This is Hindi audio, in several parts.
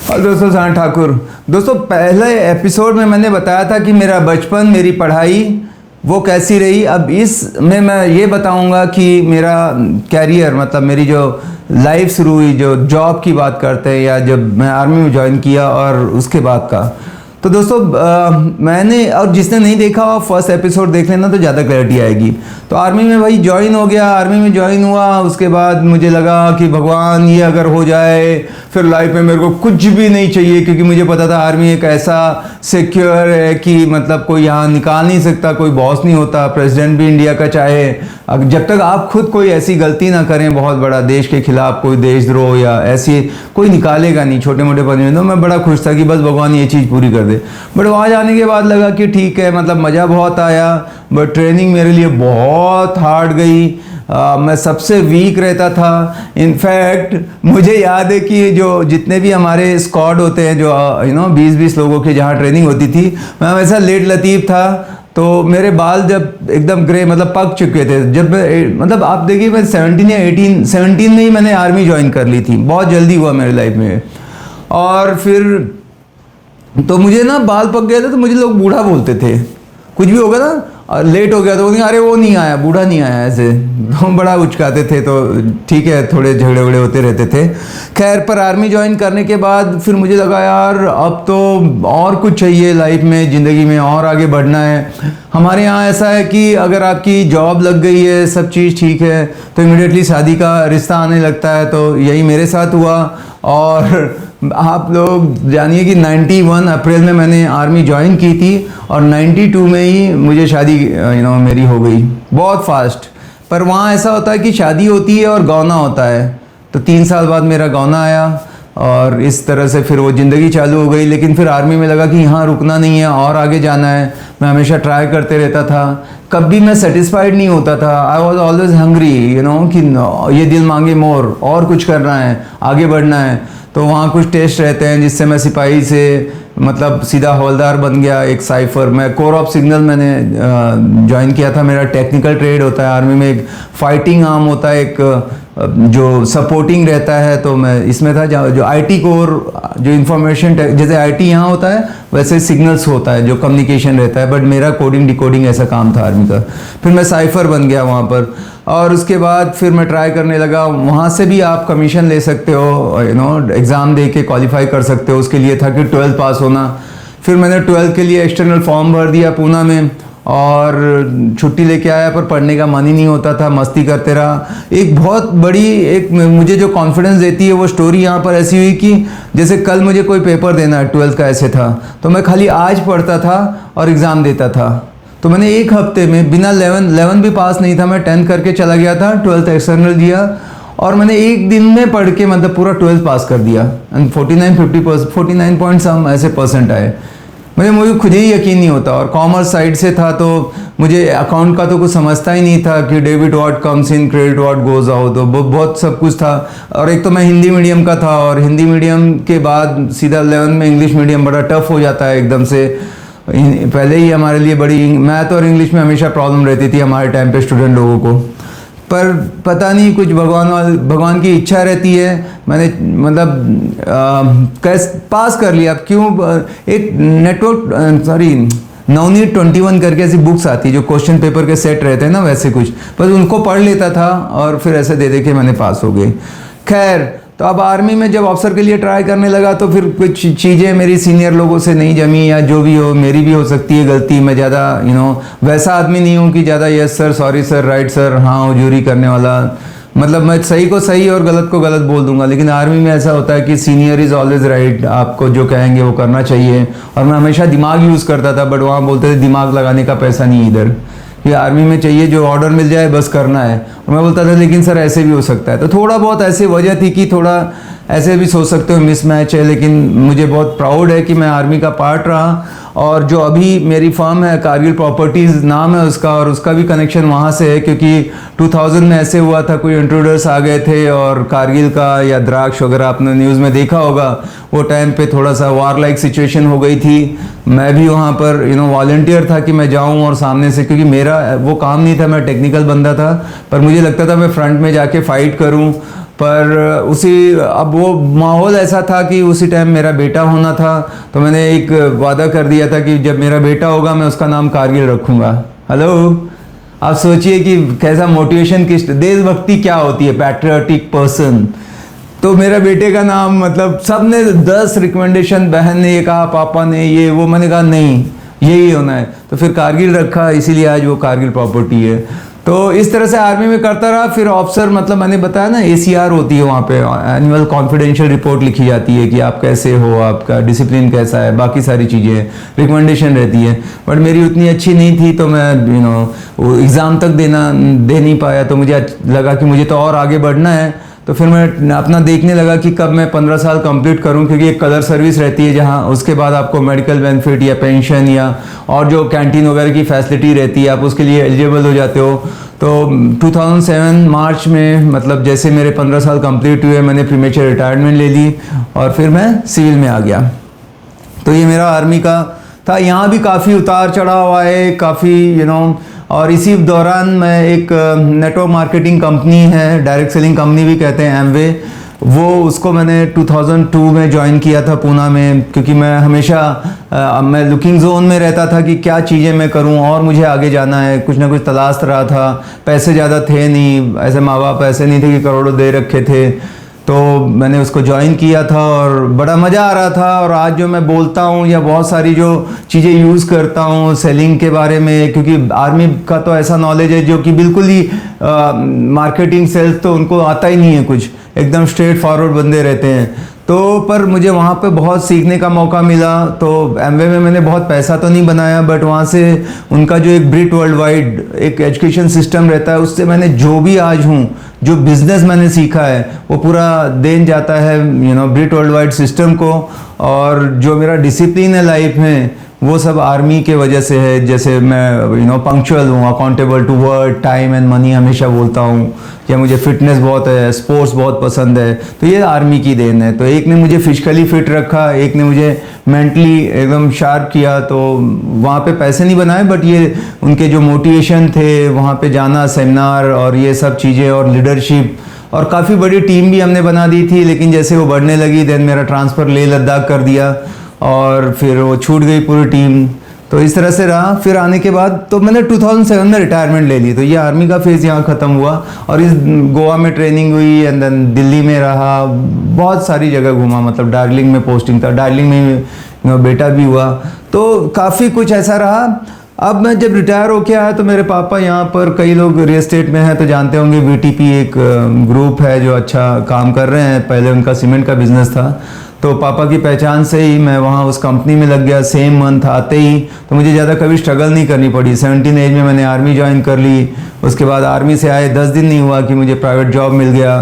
और दोस्तों शान ठाकुर। दोस्तों पहले एपिसोड में मैंने बताया था कि मेरा बचपन, मेरी पढ़ाई वो कैसी रही। अब इस में मैं ये बताऊंगा कि मेरा कैरियर, मतलब मेरी जो लाइफ शुरू हुई, जो जॉब की बात करते हैं, या जब मैं आर्मी में ज्वाइन किया और उसके बाद का। तो दोस्तों मैंने, और जिसने नहीं देखा हो फर्स्ट एपिसोड देख लेना तो ज़्यादा क्लैरिटी आएगी। तो आर्मी में भाई ज्वाइन हो गया, आर्मी में ज्वाइन हुआ। उसके बाद मुझे लगा कि भगवान ये अगर हो जाए फिर लाइफ में मेरे को कुछ भी नहीं चाहिए, क्योंकि मुझे पता था आर्मी एक ऐसा सिक्योर है कि मतलब कोई यहाँ निकाल नहीं सकता, कोई बॉस नहीं होता, प्रेसिडेंट भी इंडिया का चाहे, जब तक आप खुद कोई ऐसी गलती ना करें बहुत बड़ा देश के खिलाफ, कोई देशद्रोह या ऐसी, कोई निकालेगा नहीं छोटे मोटे पद में। तो मैं बड़ा खुश था कि बस भगवान ये चीज़ पूरी कर दे। बट वहाँ जाने के बाद लगा कि ठीक है, मतलब मज़ा बहुत आया, बट ट्रेनिंग मेरे लिए बहुत हार्ड गई। मैं सबसे वीक रहता था। इनफैक्ट मुझे याद है कि जो जितने भी हमारे स्क्वाड होते हैं, जो 20-20 लोगों की जहाँ ट्रेनिंग होती थी, मैं हमेशा लेट लतीफ़ था। तो मेरे बाल जब एकदम ग्रे, मतलब पक चुके थे, जब मतलब आप देखिए मैं 17 या 17 में ही मैंने आर्मी ज्वाइन कर ली थी। बहुत जल्दी हुआ मेरी लाइफ में। और फिर तो मुझे ना बाल पक गए थे, तो मुझे लोग बूढ़ा बोलते थे। कुछ भी होगा ना, लेट हो गया तो अरे वो नहीं आया, बूढ़ा नहीं आया, ऐसे तो बड़ा उचकाते थे। तो ठीक है, थोड़े झगड़े वगड़े होते रहते थे। खैर, पर आर्मी ज्वाइन करने के बाद फिर मुझे लगा यार अब तो और कुछ चाहिए लाइफ में, ज़िंदगी में और आगे बढ़ना है। हमारे यहाँ ऐसा है कि अगर आपकी जॉब लग गई है, सब चीज़ ठीक है, तो इमीडिएटली शादी का रिश्ता आने लगता है। तो यही मेरे साथ हुआ। और आप लोग जानिए कि 91 अप्रैल में मैंने आर्मी ज्वाइन की थी और 92 में ही मुझे शादी मेरी हो गई, बहुत फास्ट। पर वहाँ ऐसा होता है कि शादी होती है और गौना होता है। तो 3 साल बाद मेरा गौना आया और इस तरह से फिर वो ज़िंदगी चालू हो गई। लेकिन फिर आर्मी में लगा कि यहाँ रुकना नहीं है और आगे जाना है। मैं हमेशा ट्राई करते रहता था, कभी मैं सेटिस्फाइड नहीं होता था। आई वॉज ऑलवेज हंग्री, कि ये दिल मांगे मोर, और कुछ करना है, आगे बढ़ना है। तो वहाँ कुछ टेस्ट रहते हैं जिससे मैं सिपाही से मतलब सीधा हवलदार बन गया। एक साइफर, मैं कोर ऑफ सिग्नल मैंने ज्वाइन किया था। मेरा टेक्निकल ट्रेड होता है आर्मी में, एक फाइटिंग आर्म होता है, एक जो सपोर्टिंग रहता है। तो मैं इसमें था, जो आईटी कोर, जो इंफॉर्मेशन, जैसे आईटी यहाँ होता है वैसे सिग्नल्स होता है, जो कम्युनिकेशन रहता है। बट मेरा कोडिंग डिकोडिंग ऐसा काम था आर्मी का। फिर मैं साइफर बन गया वहाँ पर। और उसके बाद फिर मैं ट्राई करने लगा। वहाँ से भी आप कमीशन ले सकते हो, एग्ज़ाम दे के क्वालिफाई कर सकते हो। उसके लिए था कि 12th पास होना। फिर मैंने 12th के लिए एक्सटर्नल फॉर्म भर दिया पूना में और छुट्टी लेके आया, पर पढ़ने का मन ही नहीं होता था, मस्ती करते रहा। एक बहुत बड़ी, एक मुझे जो कॉन्फिडेंस देती है वो स्टोरी यहाँ पर ऐसी हुई कि जैसे कल मुझे कोई पेपर देना है, 12th का ऐसे था, तो मैं खाली आज पढ़ता था और एग्ज़ाम देता था। तो मैंने एक हफ्ते में बिना 11 भी पास नहीं था, मैं 10 करके चला गया था, 12th एक्सटर्नल दिया और मैंने एक दिन में पढ़ के मतलब पूरा 12th पास कर दिया। एंड 49 पॉइंट सम ऐसे परसेंट आए। मुझे खुद ही यकीन नहीं होता। और कॉमर्स साइड से था तो मुझे अकाउंट का तो कुछ समझता ही नहीं था कि debit what comes in, credit what goes out, तो बहुत सब कुछ था। और एक तो मैं हिंदी मीडियम का था, और हिंदी मीडियम के बाद सीधा 11 में इंग्लिश मीडियम, बड़ा टफ हो जाता है एकदम से। पहले ही हमारे लिए बड़ी मैथ और इंग्लिश में हमेशा प्रॉब्लम रहती थी हमारे टाइम पे स्टूडेंट लोगों को। पर पता नहीं, कुछ भगवान की इच्छा रहती है। मैंने मतलब पास कर लिया। क्यों? एक नवनीत 21 करके ऐसी बुक्स आती जो क्वेश्चन पेपर के सेट रहते हैं ना, वैसे कुछ, बस उनको पढ़ लेता था और फिर ऐसे दे के मैंने पास हो गई। खैर, तो अब आर्मी में जब अफसर के लिए ट्राई करने लगा तो फिर कुछ चीज़ें मेरी सीनियर लोगों से नहीं जमी, या जो भी हो, मेरी भी हो सकती है गलती। मैं ज़्यादा वैसा आदमी नहीं हूँ कि ज़्यादा yes sir, sorry sir, right sir, हाँ हुजूरी करने वाला। मतलब मैं सही को सही और गलत को गलत बोल दूंगा। लेकिन आर्मी में ऐसा होता है कि सीनियर इज़ ऑलवेज राइट, आपको जो कहेंगे वो करना चाहिए। और मैं हमेशा दिमाग यूज़ करता था, बट वहाँ बोलते थे दिमाग लगाने का पैसा नहीं इधर, कि आर्मी में चाहिए जो ऑर्डर मिल जाए बस करना है। और मैं बोलता था लेकिन सर ऐसे भी हो सकता है। तो थोड़ा बहुत ऐसे वजह थी कि थोड़ा ऐसे भी सोच सकते हो मिसमैच है। लेकिन मुझे बहुत प्राउड है कि मैं आर्मी का पार्ट रहा। और जो अभी मेरी फर्म है, कारगिल प्रॉपर्टीज़ नाम है उसका, और उसका भी कनेक्शन वहाँ से है, क्योंकि 2000 में ऐसे हुआ था, कोई इंट्रूडर्स आ गए थे और कारगिल का या द्राक्ष वगैरह आपने न्यूज़ में देखा होगा, वो टाइम पे थोड़ा सा वार लाइक सिचुएशन हो गई थी। मैं भी वहाँ पर वॉलंटियर था कि मैं जाऊँ और सामने से, क्योंकि मेरा वो काम नहीं था, मैं टेक्निकल बंदा था, पर मुझे लगता था मैं फ्रंट में जाके फ़ाइट करूँ। पर उसी अब वो माहौल ऐसा था कि उसी टाइम मेरा बेटा होना था, तो मैंने एक वादा कर दिया था कि जब मेरा बेटा होगा मैं उसका नाम कारगिल रखूँगा। हेलो, आप सोचिए कि कैसा मोटिवेशन, किस देशभक्ति क्या होती है, पैट्रियोटिक पर्सन। तो मेरा बेटे का नाम, मतलब सब ने 10 रिकमेंडेशन, बहन ने ये कहा, पापा ने ये वो, मैंने कहा नहीं यही होना है, तो फिर कारगिल रखा, इसीलिए आज वो कारगिल प्रॉपर्टी है। तो इस तरह से आर्मी में करता रहा। फिर ऑफिसर, मतलब मैंने बताया ना ACR होती है वहाँ पे, एनुअल कॉन्फिडेंशियल रिपोर्ट लिखी जाती है कि आप कैसे हो, आपका डिसिप्लिन कैसा है, बाकी सारी चीज़ें रिकमेंडेशन रहती है। बट मेरी उतनी अच्छी नहीं थी, तो मैं वो एग्ज़ाम तक दे नहीं पाया। तो मुझे लगा कि मुझे तो और आगे बढ़ना है, तो फिर मैं अपना देखने लगा कि कब मैं 15 साल कंप्लीट करूं, क्योंकि एक कलर सर्विस रहती है जहां उसके बाद आपको मेडिकल बेनिफिट या पेंशन या और जो कैंटीन वगैरह की फैसिलिटी रहती है, आप उसके लिए एलिजिबल हो जाते हो। तो 2007 मार्च में, मतलब जैसे मेरे 15 साल कंप्लीट हुए, मैंने प्रीमेच्योर रिटायरमेंट ले ली और फिर मैं सिविल में आ गया। तो ये मेरा आर्मी का था। यहाँ भी काफ़ी उतार चढ़ाव आए, काफ़ी और इसी दौरान मैं एक नेटवर्क मार्केटिंग कंपनी है, डायरेक्ट सेलिंग कंपनी भी कहते हैं, एमवे, वो उसको मैंने 2002 में ज्वाइन किया था पूना में, क्योंकि मैं हमेशा मैं लुकिंग जोन में रहता था कि क्या चीज़ें मैं करूं और मुझे आगे जाना है, कुछ ना कुछ तलाश रहा था। पैसे ज़्यादा थे नहीं, ऐसे माँ बाप ऐसे नहीं थे कि करोड़ों दे रखे थे, तो मैंने उसको ज्वाइन किया था और बड़ा मज़ा आ रहा था। और आज जो मैं बोलता हूँ या बहुत सारी जो चीज़ें यूज़ करता हूँ सेलिंग के बारे में, क्योंकि आर्मी का तो ऐसा नॉलेज है जो कि बिल्कुल ही मार्केटिंग सेल्स तो उनको आता ही नहीं है, कुछ एकदम स्ट्रेट फॉरवर्ड बंदे रहते हैं। तो पर मुझे वहाँ पे बहुत सीखने का मौका मिला। तो एमवे में मैंने बहुत पैसा तो नहीं बनाया, बट वहाँ से उनका जो एक ब्रिट वर्ल्ड वाइड एक एजुकेशन सिस्टम रहता है, उससे मैंने जो भी आज हूँ, जो बिज़नेस मैंने सीखा है, वो पूरा देन जाता है ब्रिट वर्ल्ड वाइड सिस्टम को। और जो मेरा डिसिप्लिन है लाइफ में, वो सब आर्मी के वजह से है। जैसे मैं पंक्चुअल हूँ, accountable to word, time and money हमेशा बोलता हूँ, या मुझे फिटनेस बहुत है, स्पोर्ट्स बहुत पसंद है, तो ये आर्मी की देन है। तो एक ने मुझे फिजिकली फिट रखा, एक ने मुझे मेंटली एकदम शार्प किया। तो वहाँ पे पैसे नहीं बनाए, बट ये उनके जो मोटिवेशन थे, वहाँ पे जाना, सेमिनार और ये सब चीज़ें, और लीडरशिप, और काफ़ी बड़ी टीम भी हमने बना दी थी। लेकिन जैसे वो बढ़ने लगी, देन मेरा ट्रांसफ़र लेह लद्दाख कर दिया और फिर वो छूट गई पूरी टीम। तो इस तरह से रहा। फिर आने के बाद तो मैंने 2007 में रिटायरमेंट ले ली। तो ये आर्मी का फेज़ यहाँ ख़त्म हुआ, और इस गोवा में ट्रेनिंग हुई, एंड देन दिल्ली में रहा, बहुत सारी जगह घूमा। मतलब डार्जिलिंग में पोस्टिंग था, डार्जिलिंग में बेटा भी हुआ, तो काफ़ी कुछ ऐसा रहा। अब मैं जब रिटायर होके आया, तो मेरे पापा, यहाँ पर कई लोग रियल एस्टेट में हैं तो जानते होंगे, VTP एक ग्रुप है जो अच्छा काम कर रहे हैं। पहले उनका सीमेंट का बिजनेस था, तो पापा की पहचान से ही मैं वहाँ उस कंपनी में लग गया। सेम मंथ आते ही, तो मुझे ज़्यादा कभी स्ट्रगल नहीं करनी पड़ी। 17 एज में मैंने आर्मी ज्वाइन कर ली। उसके बाद आर्मी से आए 10 दिन नहीं हुआ कि मुझे प्राइवेट जॉब मिल गया,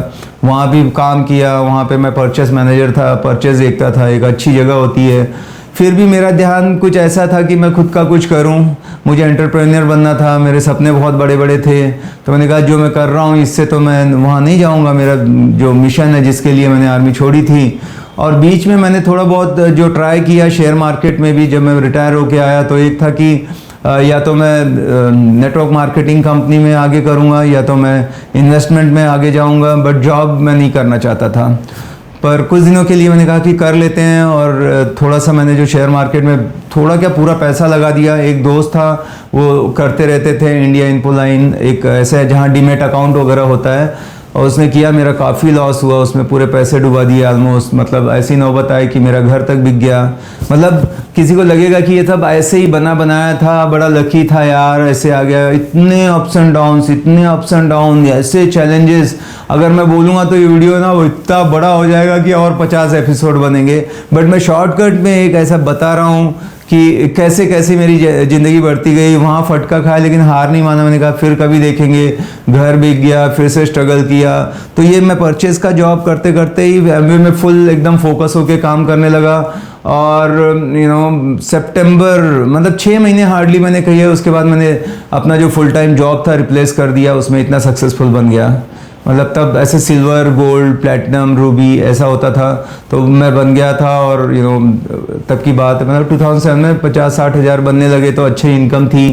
वहाँ भी काम किया। वहाँ पे मैं परचेस मैनेजर था, परचेस देखता था, एक अच्छी जगह होती है। फिर भी मेरा ध्यान कुछ ऐसा था कि मैं खुद का कुछ करूं, मुझे एंटरप्रेन्योर बनना था, मेरे सपने बहुत बड़े बड़े थे। तो मैंने कहा जो मैं कर रहा हूं इससे तो मैं वहां नहीं जाऊंगा, मेरा जो मिशन है जिसके लिए मैंने आर्मी छोड़ी थी। और बीच में मैंने थोड़ा बहुत जो ट्राई किया शेयर मार्केट में भी, जब मैं रिटायर होके आया, तो एक था कि या तो मैं नेटवर्क मार्केटिंग कंपनी में आगे करूँगा, या तो मैं इन्वेस्टमेंट में आगे जाऊँगा, बट जॉब मैं नहीं करना चाहता था। पर कुछ दिनों के लिए मैंने कहा कि कर लेते हैं, और थोड़ा सा मैंने जो शेयर मार्केट में थोड़ा क्या पूरा पैसा लगा दिया। एक दोस्त था, वो करते रहते थे, इंडिया इन्फोलाइन एक ऐसा है जहाँ डीमेट अकाउंट वगैरह होता है, और उसने किया, मेरा काफ़ी लॉस हुआ, उसमें पूरे पैसे डुबा दिए ऑलमोस्ट। मतलब ऐसी नौबत आई कि मेरा घर तक बिक गया। मतलब किसी को लगेगा कि ये सब ऐसे ही बना बनाया था, बड़ा लकी था यार, ऐसे आ गया। इतने अप्स एंड डाउन्स, इतने अप्स एंड डाउन, ऐसे चैलेंजेस, अगर मैं बोलूँगा तो ये वीडियो ना वो इतना बड़ा हो जाएगा कि और 50 एपिसोड बनेंगे। बट मैं शॉर्टकट में एक ऐसा बता रहा हूँ कि कैसे कैसे मेरी ज़िंदगी बढ़ती गई। वहाँ फटका खाया, लेकिन हार नहीं माना। मैंने कहा फिर कभी देखेंगे, घर बिक गया, फिर से स्ट्रगल किया। तो ये मैं परचेज़ का जॉब करते करते ही एमवे में फुल एकदम फोकस होके काम करने लगा। और सितंबर, मतलब 6 महीने हार्डली मैंने कही है, उसके बाद मैंने अपना जो फुल टाइम जॉब था रिप्लेस कर दिया, उसमें इतना सक्सेसफुल बन गया। मतलब तब ऐसे सिल्वर, गोल्ड, प्लैटिनम, रूबी ऐसा होता था, तो मैं बन गया था। और तब की बात है, मतलब 2007 में 50-60 हज़ार बनने लगे, तो अच्छी इनकम थी।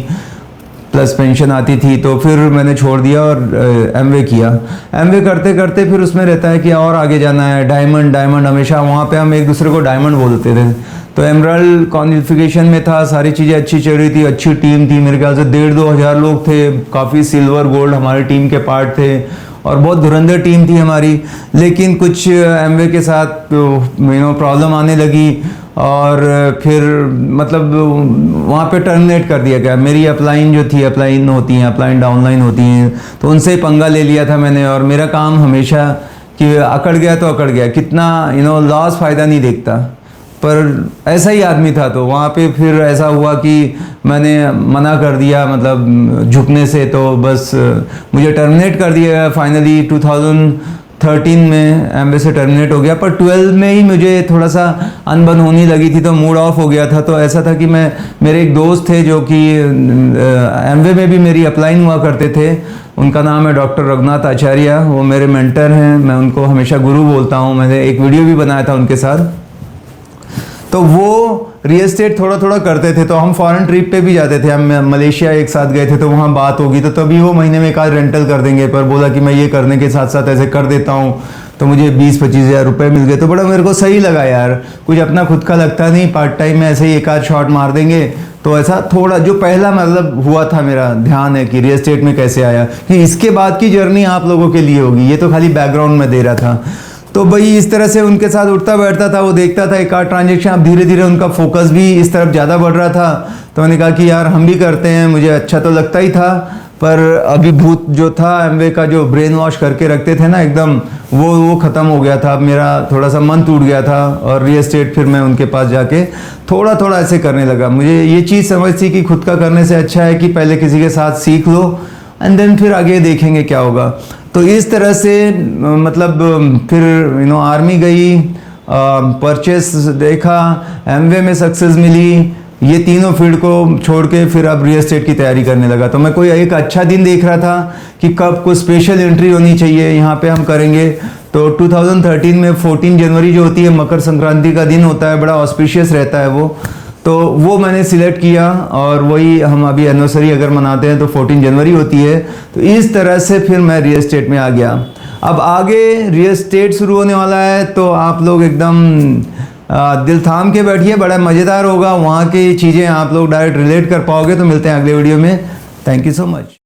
प्लस पेंशन आती थी। तो फिर मैंने छोड़ दिया और एमवे किया। एमवे करते करते फिर उसमें रहता है कि और आगे जाना है, डायमंड डायमंड, हमेशा वहाँ पे हम एक दूसरे को डायमंड बोलते थे। तो एमराल्ड क्वालिफिकेशन में था, सारी चीज़ें अच्छी चल रही थी, अच्छी टीम थी, मेरे ख्याल से 1,500-2 हज़ार लोग थे, काफ़ी सिल्वर गोल्ड हमारी टीम के पार्ट थे और बहुत धुरंधर टीम थी हमारी। लेकिन कुछ एमवे के साथ प्रॉब्लम आने लगी और फिर मतलब वहाँ पे टर्मिनेट कर दिया गया। मेरी अपलाइन जो थी, अपलाइन होती हैं, अपलाइन डाउनलाइन होती हैं, तो उनसे पंगा ले लिया था मैंने। और मेरा काम हमेशा कि अकड़ गया तो अकड़ गया, कितना लॉस फ़ायदा नहीं देखता, पर ऐसा ही आदमी था। तो वहाँ पे फिर ऐसा हुआ कि मैंने मना कर दिया, मतलब झुकने से, तो बस मुझे टर्मिनेट कर दिया गया फाइनली। 2013 में एमवे से टर्मिनेट हो गया, पर 12 में ही मुझे थोड़ा सा अनबन होने लगी थी, तो मूड ऑफ हो गया था। तो ऐसा था कि मेरे एक दोस्त थे जो कि एमवे में भी मेरी अपलाइन हुआ करते थे, उनका नाम है डॉक्टर रघुनाथ आचार्य, वो मेरे मेंटर हैं, मैं उनको हमेशा गुरु बोलता हूँ। मैंने एक वीडियो भी बनाया था उनके साथ। तो वो रियल एस्टेट थोड़ा थोड़ा करते थे, तो हम फॉरेन ट्रिप पे भी जाते थे। हम मलेशिया एक साथ गए थे, तो वहाँ बात होगी, तो तभी वो महीने में एक आध रेंटल कर देंगे। पर बोला कि मैं ये करने के साथ साथ ऐसे कर देता हूँ, तो मुझे 20-25 हज़ार रुपये मिल गए। तो बड़ा मेरे को सही लगा यार, कुछ अपना खुद का लगता नहीं, पार्ट टाइम में ऐसे ही एक आध शॉट मार देंगे। तो ऐसा थोड़ा जो पहला मतलब हुआ था, मेरा ध्यान है कि रियल एस्टेट में कैसे आया, कि इसके बाद की जर्नी आप लोगों के लिए होगी, ये तो खाली बैकग्राउंड में दे रहा था। तो भाई इस तरह से उनके साथ उठता बैठता था, वो देखता था एक आध ट्रांजेक्शन। अब धीरे धीरे उनका फोकस भी इस तरफ ज़्यादा बढ़ रहा था, तो मैंने कहा कि यार हम भी करते हैं। मुझे अच्छा तो लगता ही था, पर अभिभूत जो था एमवे का, जो ब्रेन वॉश करके रखते थे ना एकदम, वो ख़त्म हो गया था। मेरा थोड़ा सा मन टूट गया था और रियल एस्टेट फिर मैं उनके पास जाके थोड़ा थोड़ा ऐसे करने लगा। मुझे ये चीज़ समझ थी कि खुद का करने से अच्छा है कि पहले किसी के साथ सीख लो एंड देन फिर आगे देखेंगे क्या होगा। तो इस तरह से मतलब फिर आर्मी गई, परचेस देखा, एमवे में सक्सेस मिली, ये तीनों फील्ड को छोड़ के फिर अब रियल एस्टेट की तैयारी करने लगा। तो मैं कोई एक अच्छा दिन देख रहा था कि कब कोई स्पेशल एंट्री होनी चाहिए, यहाँ पे हम करेंगे। तो 2013 में 14 जनवरी जो होती है, मकर संक्रांति का दिन होता है, बड़ा ऑस्पिशियस रहता है वो। तो वो मैंने सिलेक्ट किया और वही हम अभी एनिवर्सरी अगर मनाते हैं तो 14 जनवरी होती है। तो इस तरह से फिर मैं रियल एस्टेट में आ गया। अब आगे रियल एस्टेट शुरू होने वाला है, तो आप लोग एकदम दिल थाम के बैठिए, बड़ा मज़ेदार होगा। वहाँ की चीज़ें आप लोग डायरेक्ट रिलेट कर पाओगे। तो मिलते हैं अगले वीडियो में। Thank you so much.